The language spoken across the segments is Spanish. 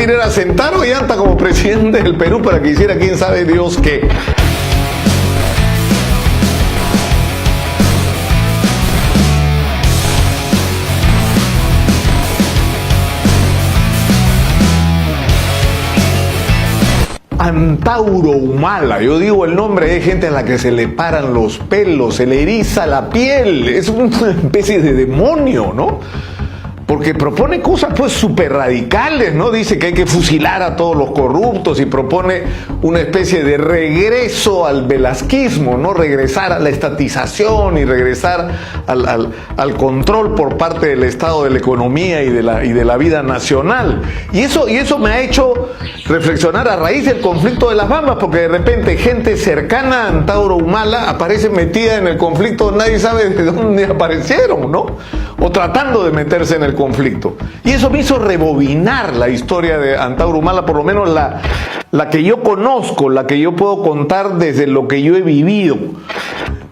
decir, era sentar a Ollanta como presidente del Perú para que hiciera quién sabe Dios qué. Antauro Humala, yo digo el nombre, hay gente a la que se le paran los pelos, se le eriza la piel, es una especie de demonio, ¿no? Porque propone cosas pues súper radicales, ¿no? Dice que hay que fusilar a todos los corruptos y propone una especie de regreso al velasquismo, ¿no? Regresar a la estatización y regresar al control por parte del Estado de la economía y de la vida nacional. Y eso me ha hecho reflexionar a raíz del conflicto de las Bambas, porque de repente gente cercana a Antauro Humala aparece metida en el conflicto, nadie sabe de dónde aparecieron, ¿no? O tratando de meterse en el conflicto. Y eso me hizo rebobinar la historia de Antauro Humala, por lo menos la que yo conozco, la que yo puedo contar desde lo que yo he vivido.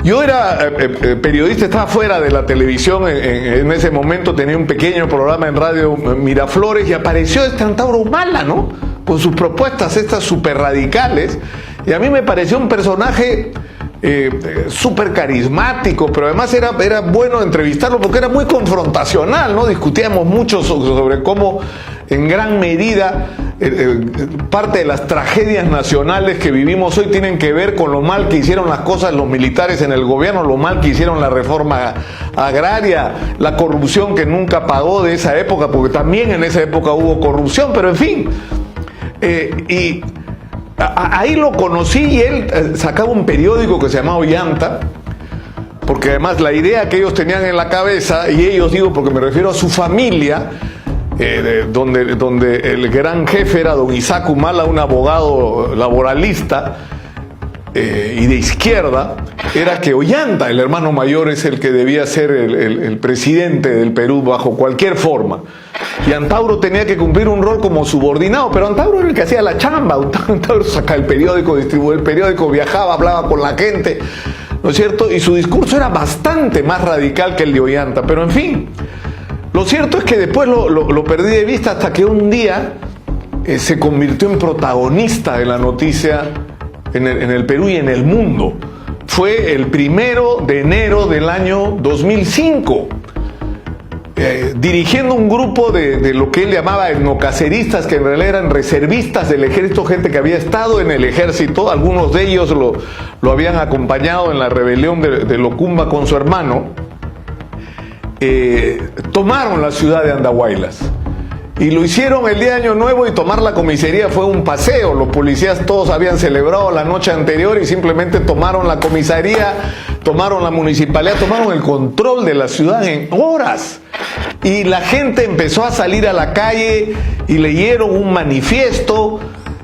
Yo era periodista, estaba fuera de la televisión, en ese momento tenía un pequeño programa en Radio Miraflores y apareció este Antauro Humala, ¿no? Con sus propuestas estas súper radicales, y a mí me pareció un personaje súper carismático, pero además era bueno entrevistarlo porque era muy confrontacional, ¿no? Discutíamos mucho sobre cómo en gran medida parte de las tragedias nacionales que vivimos hoy tienen que ver con lo mal que hicieron las cosas los militares en el gobierno, lo mal que hicieron la reforma agraria, la corrupción que nunca pagó de esa época, porque también en esa época hubo corrupción, pero en fin, ahí lo conocí y él sacaba un periódico que se llamaba Ollanta, porque además la idea que ellos tenían en la cabeza, y ellos digo porque me refiero a su familia, donde el gran jefe era don Isaac Humala, un abogado laboralista y de izquierda, era que Ollanta, el hermano mayor, es el que debía ser el presidente del Perú bajo cualquier forma. Y Antauro tenía que cumplir un rol como subordinado, pero Antauro era el que hacía la chamba. Antauro sacaba el periódico, distribuía el periódico, viajaba, hablaba con la gente, ¿no es cierto? Y su discurso era bastante más radical que el de Ollanta, pero en fin, lo cierto es que después lo perdí de vista hasta que un día se convirtió en protagonista de la noticia en el Perú y en el mundo. Fue el 1 de enero del año 2005. Dirigiendo un grupo de lo que él llamaba etnocaceristas, que en realidad eran reservistas del ejército, gente que había estado en el ejército, algunos de ellos lo habían acompañado en la rebelión de Locumba con su hermano. Tomaron la ciudad de Andahuaylas y lo hicieron el día de Año Nuevo, y tomar la comisaría fue un paseo. Los policías todos habían celebrado la noche anterior y simplemente tomaron la comisaría, tomaron la municipalidad, tomaron el control de la ciudad en horas. Y la gente empezó a salir a la calle y leyeron un manifiesto.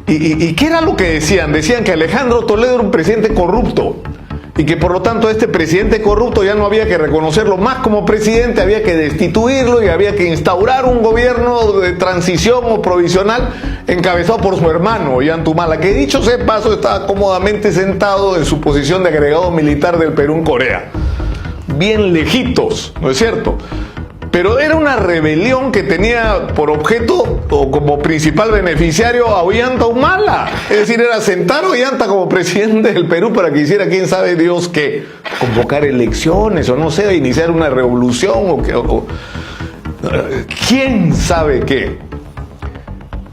¿Y qué era lo que decían? Decían que Alejandro Toledo era un presidente corrupto y que por lo tanto este presidente corrupto ya no había que reconocerlo más como presidente, había que destituirlo y había que instaurar un gobierno de transición o provisional encabezado por su hermano Ollanta Humala, que dicho sea de paso estaba cómodamente sentado en su posición de agregado militar del Perú en Corea, bien lejitos, ¿no es cierto? Pero era una rebelión que tenía por objeto o como principal beneficiario a Ollanta Humala. Es decir, era sentar a Ollanta como presidente del Perú para que hiciera quién sabe Dios qué, convocar elecciones o no sé, iniciar una revolución quién sabe qué.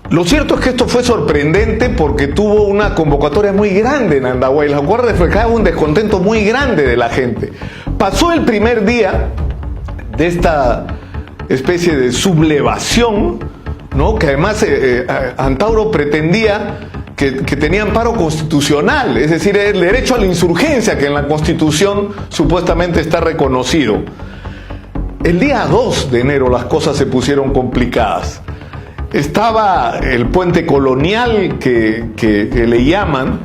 Lo cierto es que esto fue sorprendente porque tuvo una convocatoria muy grande en Andahuaylas, lo cual reflejaba un descontento muy grande de la gente. Pasó el primer día de esta especie de sublevación, ¿no? Que además Antauro pretendía que tenía amparo constitucional, es decir, el derecho a la insurgencia que en la Constitución supuestamente está reconocido. El día 2 de enero las cosas se pusieron complicadas. Estaba el puente colonial que le llaman.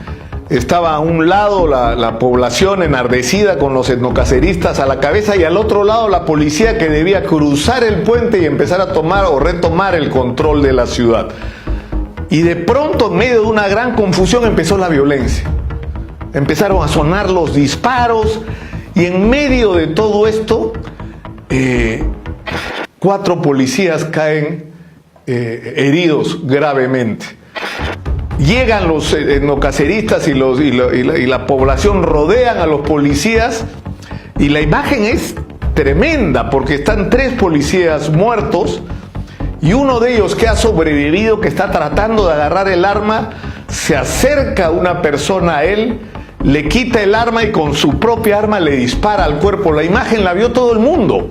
Estaba a un lado la población enardecida con los etnocaceristas a la cabeza, y al otro lado la policía que debía cruzar el puente y empezar a tomar o retomar el control de la ciudad. Y de pronto, en medio de una gran confusión, empezó la violencia. Empezaron a sonar los disparos, y en medio de todo esto 4 policías caen heridos gravemente. Llegan los etnocaceristas y la población rodean a los policías y la imagen es tremenda porque están 3 policías muertos y uno de ellos que ha sobrevivido, que está tratando de agarrar el arma, se acerca a una persona a él, le quita el arma y con su propia arma le dispara al cuerpo. La imagen la vio todo el mundo.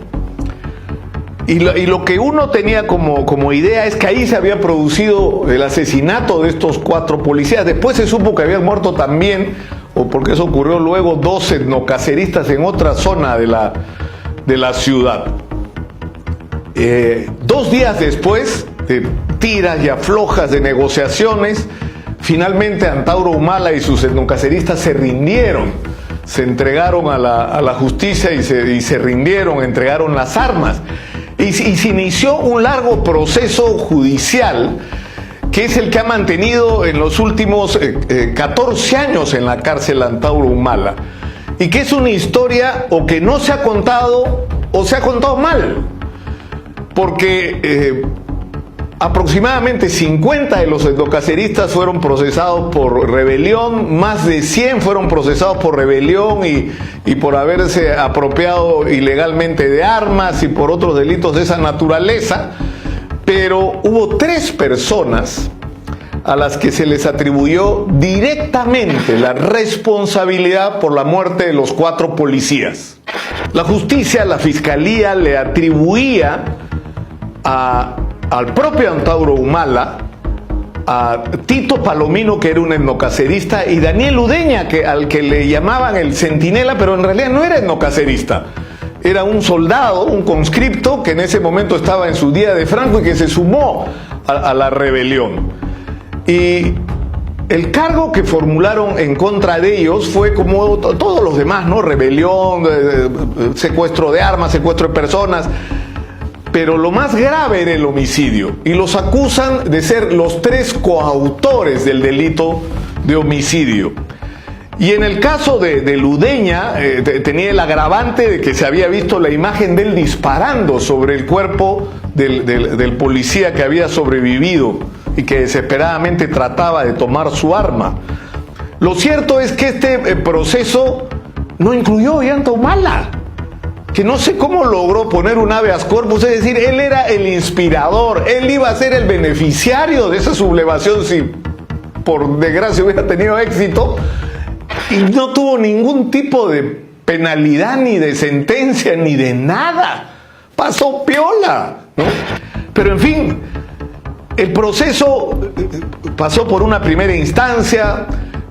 Y lo que uno tenía como idea es que ahí se había producido el asesinato de estos 4 policías. Después se supo que habían muerto también, o porque eso ocurrió luego, 2 etnocaceristas en otra zona de la ciudad. 2 días después de tiras y aflojas de negociaciones, finalmente Antauro Humala y sus etnocaceristas se rindieron, se entregaron a la justicia y se rindieron, entregaron las armas. Y se inició un largo proceso judicial que es el que ha mantenido en los últimos 14 años en la cárcel Antauro Humala. Y que es una historia o que no se ha contado o se ha contado mal. Porque aproximadamente 50 de los etnocaceristas fueron procesados por rebelión, más de 100 fueron procesados por rebelión y por haberse apropiado ilegalmente de armas y por otros delitos de esa naturaleza, pero hubo 3 personas a las que se les atribuyó directamente la responsabilidad por la muerte de los 4 policías. La justicia, la fiscalía le atribuía al propio Antauro Humala, a Tito Palomino, que era un etnocacerista, y Daniel Udeña, al que le llamaban el centinela, pero en realidad no era etnocacerista. Era un soldado, un conscripto, que en ese momento estaba en su día de Franco y que se sumó a la rebelión. Y el cargo que formularon en contra de ellos fue como todos los demás, ¿no? Rebelión, secuestro de armas, secuestro de personas. Pero lo más grave era el homicidio y los acusan de ser los 3 coautores del delito de homicidio. Y en el caso de Udeña tenía el agravante de que se había visto la imagen de él disparando sobre el cuerpo del policía que había sobrevivido y que desesperadamente trataba de tomar su arma. Lo cierto es que este proceso no incluyó a Ollanta Humala, que no sé cómo logró poner un habeas corpus, es decir, él era el inspirador, él iba a ser el beneficiario de esa sublevación si por desgracia hubiera tenido éxito, y no tuvo ningún tipo de penalidad, ni de sentencia, ni de nada. Pasó piola, ¿no? Pero en fin, el proceso pasó por una primera instancia.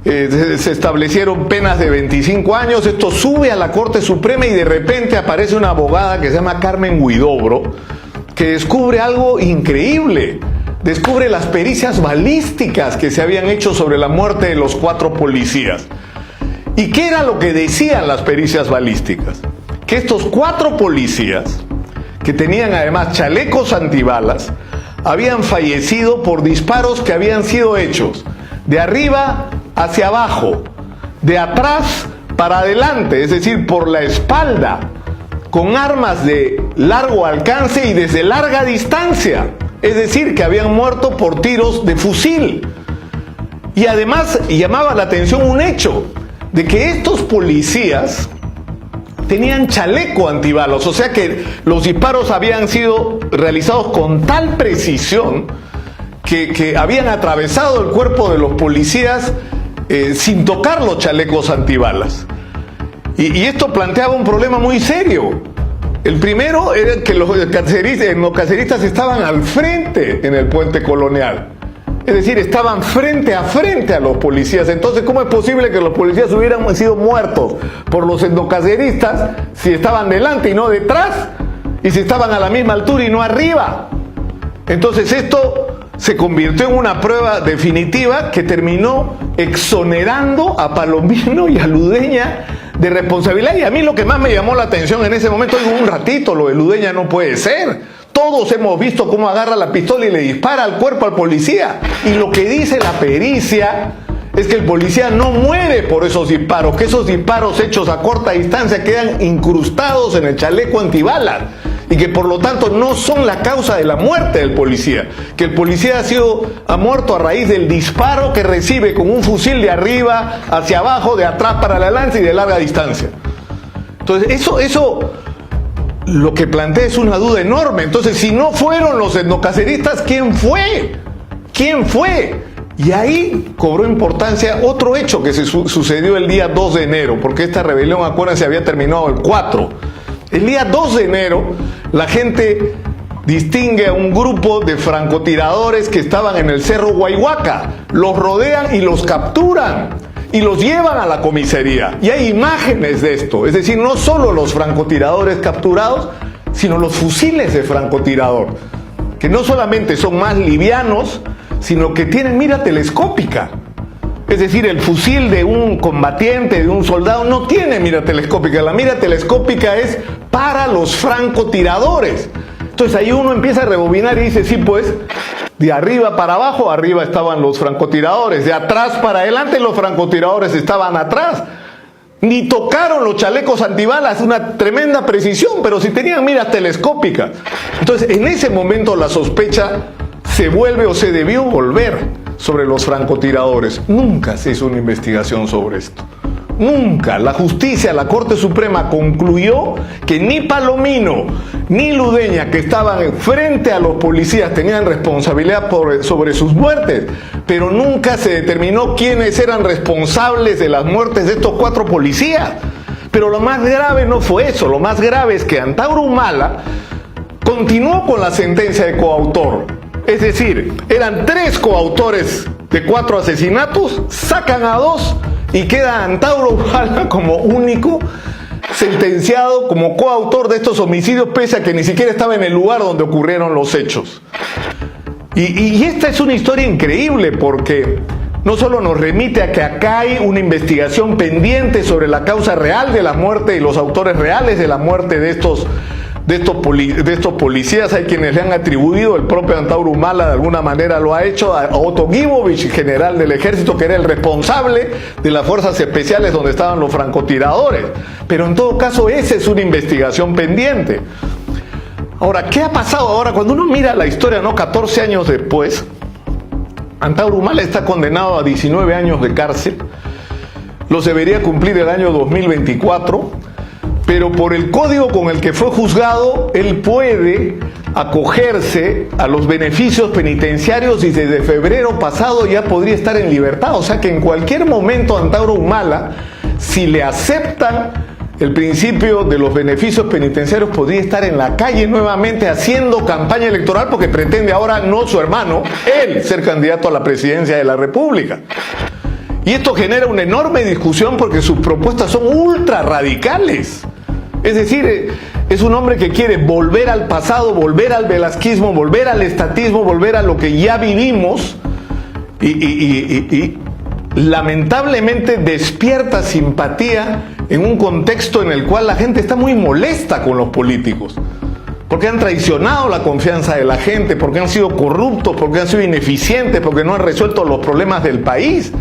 Se establecieron penas de 25 años, esto sube a la Corte Suprema y de repente aparece una abogada que se llama Carmen Huidobro, que descubre algo increíble, descubre las pericias balísticas que se habían hecho sobre la muerte de los 4 policías. ¿Y qué era lo que decían las pericias balísticas? Que estos 4 policías, que tenían además chalecos antibalas, habían fallecido por disparos que habían sido hechos de arriba hacia abajo, de atrás para adelante, es decir, por la espalda, con armas de largo alcance y desde larga distancia, es decir, que habían muerto por tiros de fusil. Y además llamaba la atención un hecho, de que estos policías tenían chaleco antibalas, o sea que los disparos habían sido realizados con tal precisión que habían atravesado el cuerpo de los policías sin tocar los chalecos antibalas. Y esto planteaba un problema muy serio. El primero era que los caceristas estaban al frente en el puente Colonial. Es decir, estaban frente a los policías. Entonces, ¿cómo es posible que los policías hubieran sido muertos por los etnocaceristas si estaban delante y no detrás? Y si estaban a la misma altura y no arriba. Entonces esto se convirtió en una prueba definitiva que terminó exonerando a Palomino y a Udeña de responsabilidad. Y a mí lo que más me llamó la atención en ese momento, digo, un ratito, lo de Udeña no puede ser. Todos hemos visto cómo agarra la pistola y le dispara al cuerpo al policía. Y lo que dice la pericia es que el policía no muere por esos disparos, que esos disparos hechos a corta distancia quedan incrustados en el chaleco antibalas. y que por lo tanto no son la causa de la muerte del policía, que el policía ha muerto a raíz del disparo que recibe con un fusil de arriba hacia abajo, de atrás para la lanza y de larga distancia. Entonces eso lo que plantea es una duda enorme. Entonces, si no fueron los etnocaceristas, ¿quién fue? ¿Quién fue? Y ahí cobró importancia otro hecho que sucedió el día 2 de enero, porque esta rebelión, acuérdense, había terminado el 4. El día 2 de enero, la gente distingue a un grupo de francotiradores que estaban en el Cerro Huayhuaca, los rodean y los capturan y los llevan a la comisaría. Y hay imágenes de esto, es decir, no solo los francotiradores capturados, sino los fusiles de francotirador, que no solamente son más livianos, sino que tienen mira telescópica. Es decir, el fusil de un combatiente, de un soldado, no tiene mira telescópica. La mira telescópica es para los francotiradores. Entonces ahí uno empieza a rebobinar y dice, sí, pues, de arriba para abajo, arriba estaban los francotiradores, de atrás para adelante los francotiradores estaban atrás. Ni tocaron los chalecos antibalas, una tremenda precisión, pero si tenían miras telescópicas. Entonces, en ese momento la sospecha se vuelve o se debió volver sobre los francotiradores. Nunca se hizo una investigación sobre esto. Nunca. La justicia, la Corte Suprema concluyó que ni Palomino ni Ludeña, que estaban frente a los policías, tenían responsabilidad sobre sus muertes, pero nunca se determinó quiénes eran responsables de las muertes de estos 4 policías. Pero lo más grave no fue eso. Lo más grave es que Antauro Humala continuó con la sentencia de coautor. Es decir, eran 3 coautores de 4 asesinatos, sacan a 2 y queda Antauro Humala como único sentenciado como coautor de estos homicidios, pese a que ni siquiera estaba en el lugar donde ocurrieron los hechos. Y esta es una historia increíble, porque no solo nos remite a que acá hay una investigación pendiente sobre la causa real de la muerte y los autores reales de la muerte de estos policías. Hay quienes le han atribuido, el propio Antauro Humala de alguna manera lo ha hecho, a Otto Gibovich, general del ejército, que era el responsable de las fuerzas especiales donde estaban los francotiradores. Pero en todo caso, esa es una investigación pendiente. Ahora, ¿qué ha pasado ahora? Cuando uno mira la historia, 14 años después, Antauro Humala está condenado a 19 años de cárcel. Los debería cumplir el año 2024. Pero por el código con el que fue juzgado, él puede acogerse a los beneficios penitenciarios y desde febrero pasado ya podría estar en libertad. O sea que en cualquier momento Antauro Humala, si le aceptan el principio de los beneficios penitenciarios, podría estar en la calle nuevamente haciendo campaña electoral, porque pretende ahora, no su hermano, él ser candidato a la presidencia de la República. Y esto genera una enorme discusión porque sus propuestas son ultra radicales. Es decir, es un hombre que quiere volver al pasado, volver al velasquismo, volver al estatismo, volver a lo que ya vivimos y lamentablemente despierta simpatía en un contexto en el cual la gente está muy molesta con los políticos, porque han traicionado la confianza de la gente, porque han sido corruptos, porque han sido ineficientes, porque no han resuelto los problemas del país.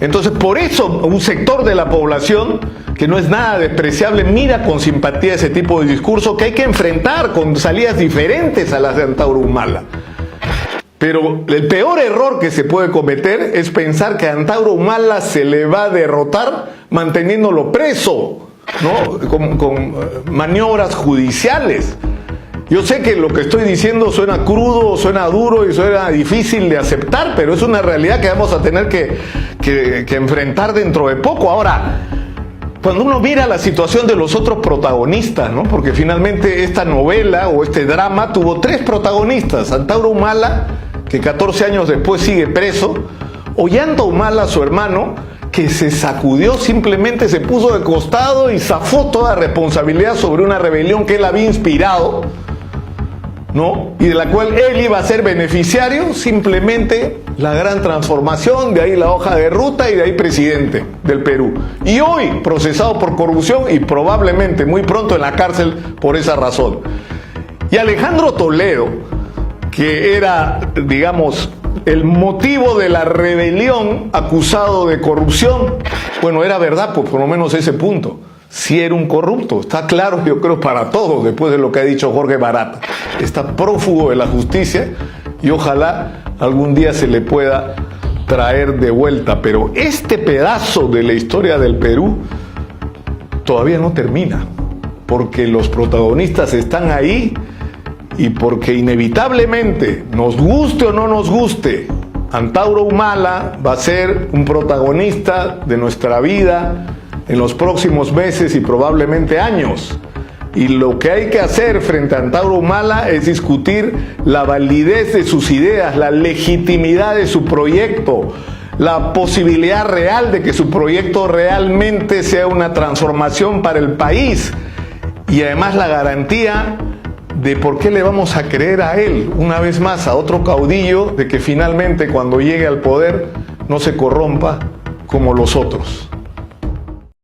Entonces, por eso un sector de la población, que no es nada despreciable, mira con simpatía ese tipo de discurso que hay que enfrentar con salidas diferentes a las de Antauro Humala. Pero el peor error que se puede cometer es pensar que a Antauro Humala se le va a derrotar manteniéndolo preso, ¿no? Con maniobras judiciales. Yo sé que lo que estoy diciendo suena crudo, suena duro y suena difícil de aceptar, pero es una realidad que vamos a tener que enfrentar dentro de poco. Ahora, cuando uno mira la situación de los otros protagonistas, ¿no? Porque finalmente esta novela o este drama tuvo 3 protagonistas: Antauro Humala, que 14 años después sigue preso; Ollanta Humala, su hermano, que se sacudió, simplemente se puso de costado y zafó toda responsabilidad sobre una rebelión que él había inspirado, ¿no? Y de la cual él iba a ser beneficiario, simplemente la gran transformación, de ahí la hoja de ruta y de ahí presidente del Perú. Y hoy procesado por corrupción y probablemente muy pronto en la cárcel por esa razón. Y Alejandro Toledo, que era, digamos, el motivo de la rebelión, acusado de corrupción, bueno, era verdad, pues por lo menos ese punto. sí era un corrupto. Está claro, yo creo, para todos, después de lo que ha dicho Jorge Barata. Está prófugo de la justicia y ojalá algún día se le pueda traer de vuelta. Pero este pedazo de la historia del Perú todavía no termina, porque los protagonistas están ahí y porque inevitablemente, nos guste o no nos guste, Antauro Humala va a ser un protagonista de nuestra vida en los próximos meses y probablemente años. Y lo que hay que hacer frente a Antauro Humala es discutir la validez de sus ideas, la legitimidad de su proyecto, la posibilidad real de que su proyecto realmente sea una transformación para el país y además la garantía de por qué le vamos a creer a él, una vez más, a otro caudillo, de que finalmente cuando llegue al poder no se corrompa como los otros.